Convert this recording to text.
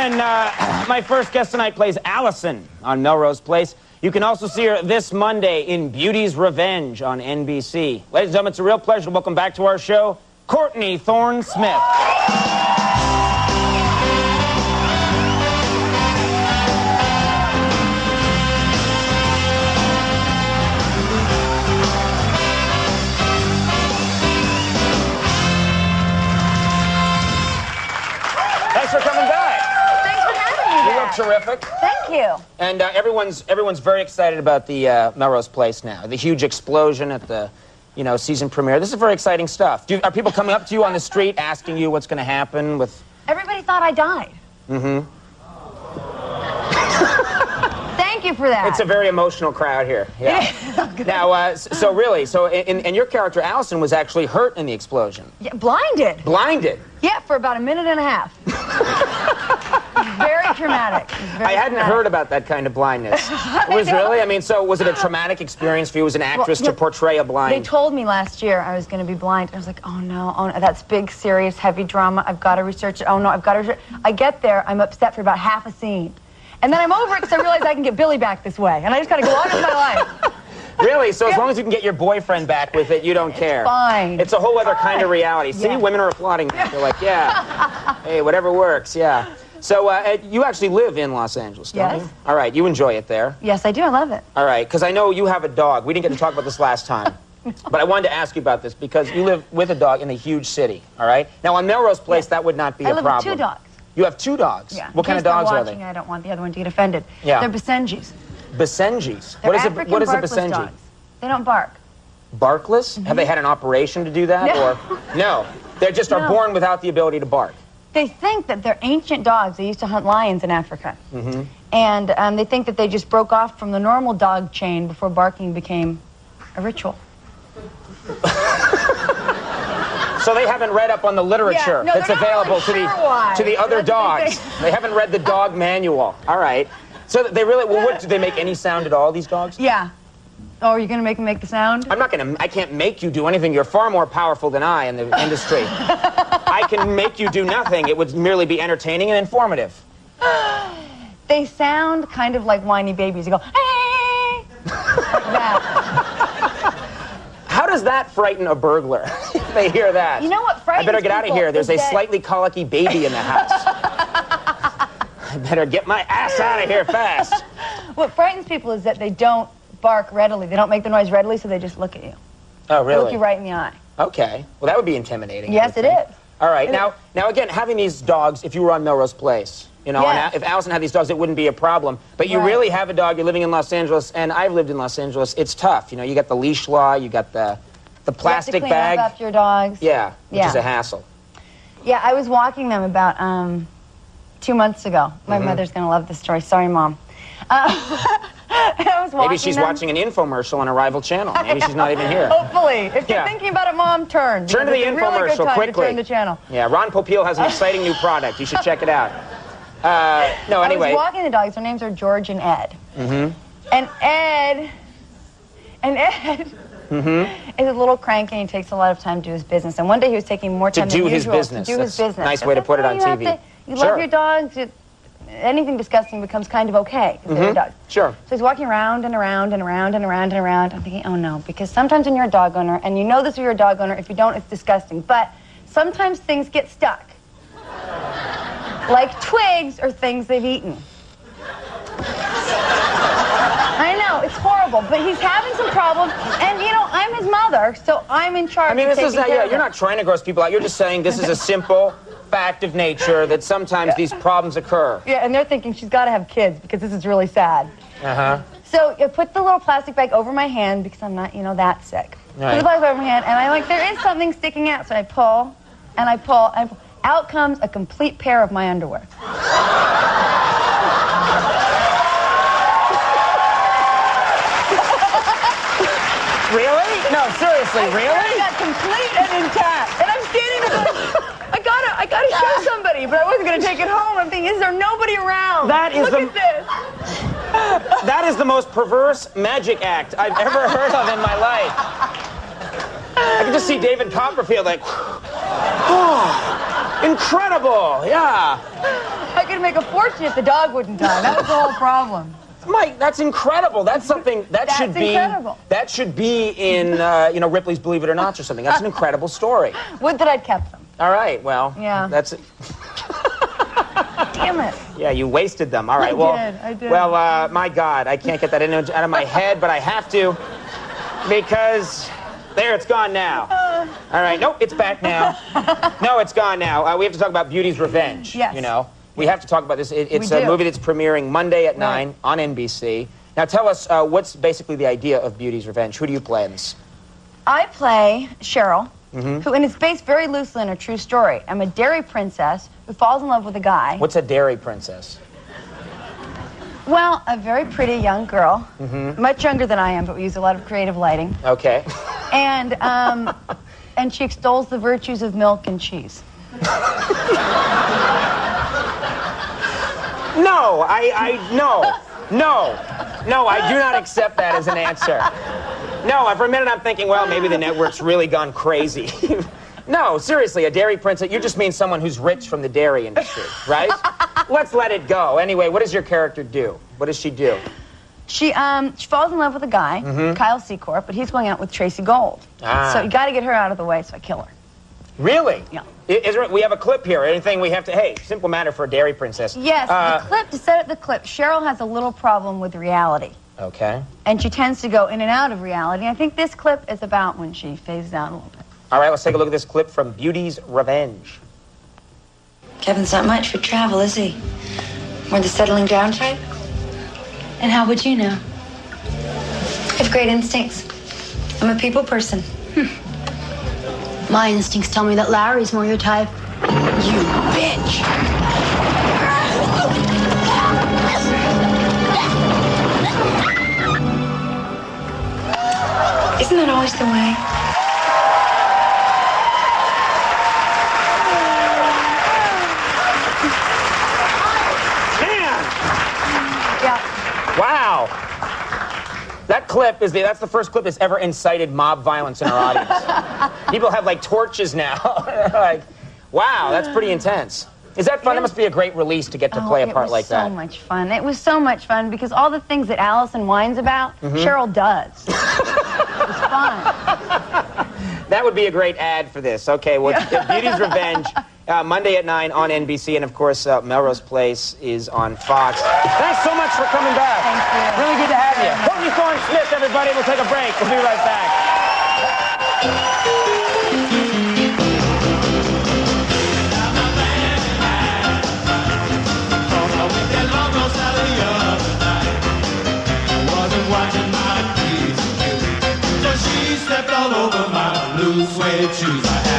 And my first guest tonight plays Allison on Melrose Place. You can also see her this Monday in Beauty's Revenge on NBC. Ladies and gentlemen, it's a real pleasure to welcome back to our show, Courtney Thorne-Smith. Thanks for coming back. Thanks for having me. You look terrific. Thank you. And everyone's very excited about the Melrose Place now. The huge explosion at the, season premiere. This is very exciting stuff. Are people coming up to you on the street asking you what's going to happen with? Everybody thought I died. Mm-hmm. Thank you for that. It's a very emotional crowd here. Yeah. Now, and your character Allison was actually hurt in the explosion. Yeah, blinded. Blinded. Yeah, for about a minute and a half. Very traumatic. I hadn't heard about that kind of blindness. It was really? I mean, so was it a traumatic experience for you as an actress to portray a blind? They told me last year I was going to be blind. I was like, oh no, that's big, serious, heavy drama. I've got to research it. Oh no, I've got to research it. I get there, I'm upset for about half a scene. And then I'm over it because I realize I can get Billy back this way. And I just got to go on with my life. Really? So as long as you can get your boyfriend back with it, you don't care? Fine. It's a whole other kind of reality. See, women are applauding that. They're like, yeah, hey, whatever works, yeah. So you actually live in Los Angeles, don't you? All right, you enjoy it there? Yes, I do. I love it. All right, because I know you have a dog. We didn't get to talk about this last time. But I wanted to ask you about this because you live with a dog in a huge city, all right? Now, on Melrose Place, that would not be a problem. I live with 2 dogs. You have 2 dogs? Yeah. What kind of dogs are they? I don't want the other one to get offended. Yeah. They're Basenjis. Basenjis? What is a Basenji? Dogs. They don't bark. Barkless? Have they had an operation to do that? No. Or no? They just are born without the ability to bark. They think that they're ancient dogs. They used to hunt lions in Africa. And they think that they just broke off from the normal dog chain before barking became a ritual. So they haven't read up on the literature that's available to the other dogs. They haven't read the dog manual. All right. So they really, do they make any sound at all, these dogs? Yeah. Oh, are you going to make them make the sound? I can't make you do anything. You're far more powerful than I in the industry. I can make you do nothing. It would merely be entertaining and informative. They sound kind of like whiny babies. You go, hey! Like that. How does that frighten a burglar if they hear that? You know what frightens I better get out of here. There's a slightly colicky baby in the house. I better get my ass out of here fast. What frightens people is that they don't bark readily. They don't make the noise readily, so they just look at you. Oh, really? They look you right in the eye. Okay. Well, that would be intimidating. Yes, it is. All right. Now again, having these dogs, if you were on Melrose Place, and if Allison had these dogs, it wouldn't be a problem. But you really have a dog, you're living in Los Angeles, and I've lived in Los Angeles. It's tough. You got the leash law, you got the plastic you have to bag. clean up after your dogs. Yeah, which is a hassle. Yeah, I was walking them about 2 months ago. My mother's going to love this story. Sorry, Mom. I was Maybe she's watching an infomercial on a rival channel. Maybe she's not even here. Hopefully. If you're thinking about it, Mom, turn. Turn to the infomercial really good time quickly. To turn the channel. Yeah, Ron Popeil has an exciting new product. You should check it out. No, anyway. I was walking the dogs. Their names are George and Ed. And Ed is a little cranky and he takes a lot of time to do his business. And one day he was taking more time than usual to do his business. Nice way to put it on TV. You love your dogs. Anything disgusting becomes kind of okay because they're dogs. Sure. So he's walking around and around and around and around and around. I'm thinking, oh no, because sometimes when you're a dog owner, and you know this if you're a dog owner, if you don't, it's disgusting. But sometimes things get stuck. Like twigs or things they've eaten. I know, it's horrible, but he's having some problems, and I'm his mother, so I'm in charge. I mean, of this is taking care of you're not trying to gross people out. You're just saying this is a simple fact of nature that sometimes these problems occur. Yeah, and they're thinking she's got to have kids because this is really sad. So you put the little plastic bag over my hand because I'm not, that sick. Put the plastic bag over my hand, and I'm like, there is something sticking out. So I pull, and I pull, and out comes a complete pair of my underwear. Really? No, seriously, really? I got complete and intact. And I'm standing there going, I gotta show somebody, but I wasn't gonna take it home. I'm thinking, is there nobody around? Look at this. That is the most perverse magic act I've ever heard of in my life. I can just see David Copperfield like, oh, incredible, yeah. I could could make a fortune if the dog wouldn't die. That was the whole problem. Mike, that's incredible. That's something that should be incredible. That should be in you know, Ripley's Believe It or Not or something. That's an incredible story. Would that I'd kept them. All right, well, yeah. That's it. Damn it. Yeah, you wasted them. All right, I did. Well, my God, I can't get that out of my head, but I have to because there, it's gone now. All right, nope, it's back now. No, it's gone now. We have to talk about Beauty's Revenge. Yes. You know, we have to talk about this. It's a movie that's premiering Monday at 9 on NBC. Now, tell us what's basically the idea of Beauty's Revenge. Who do you play in this? I play Cheryl. Who, and it's based very loosely on a true story. I'm a dairy princess who falls in love with a guy. What's a dairy princess? Well, a very pretty young girl, much younger than I am, but we use a lot of creative lighting. Okay. And she extols the virtues of milk and cheese. No, no, I do not accept that as an answer. No, for a minute I'm thinking, well, maybe the network's really gone crazy. No, seriously, a dairy princess, you just mean someone who's rich from the dairy industry, right? Let's let it go. Anyway, what does your character do? What does she do? She falls in love with a guy, Kyle Secord, but he's going out with Tracy Gold. So you got to get her out of the way, so I kill her. Really? Yeah. We have a clip here. Anything we have to... Hey, simple matter for a dairy princess. Yes, the clip, to set up the clip, Cheryl has a little problem with reality. Okay. And she tends to go in and out of reality. I think this clip is about when she phases out a little bit. All right, let's take a look at this clip from Beauty's Revenge. Kevin's not much for travel, is he? More the settling down type? And how would you know? I have great instincts. I'm a people person. My instincts tell me that Larry's more your type. You bitch! Isn't that always the way? Man! Yeah. Wow. That clip is that's the first clip that's ever incited mob violence in our audience. People have like torches now. Like, wow, that's pretty intense. Is that fun? It must be a great release to get to play a part like that. It was so much fun. It was so much fun because all the things that Allison whines about, Cheryl does. It was fun. That would be a great ad for this. Okay, well, Beauty's Revenge, Monday at 9 on NBC, and of course, Melrose Place is on Fox. Thanks so much for coming back. Thank you. Really good to have you. Courtney Thorne-Smith, everybody. We'll take a break. We'll be right back. Watching my keys, so she stepped all over my blue suede shoes.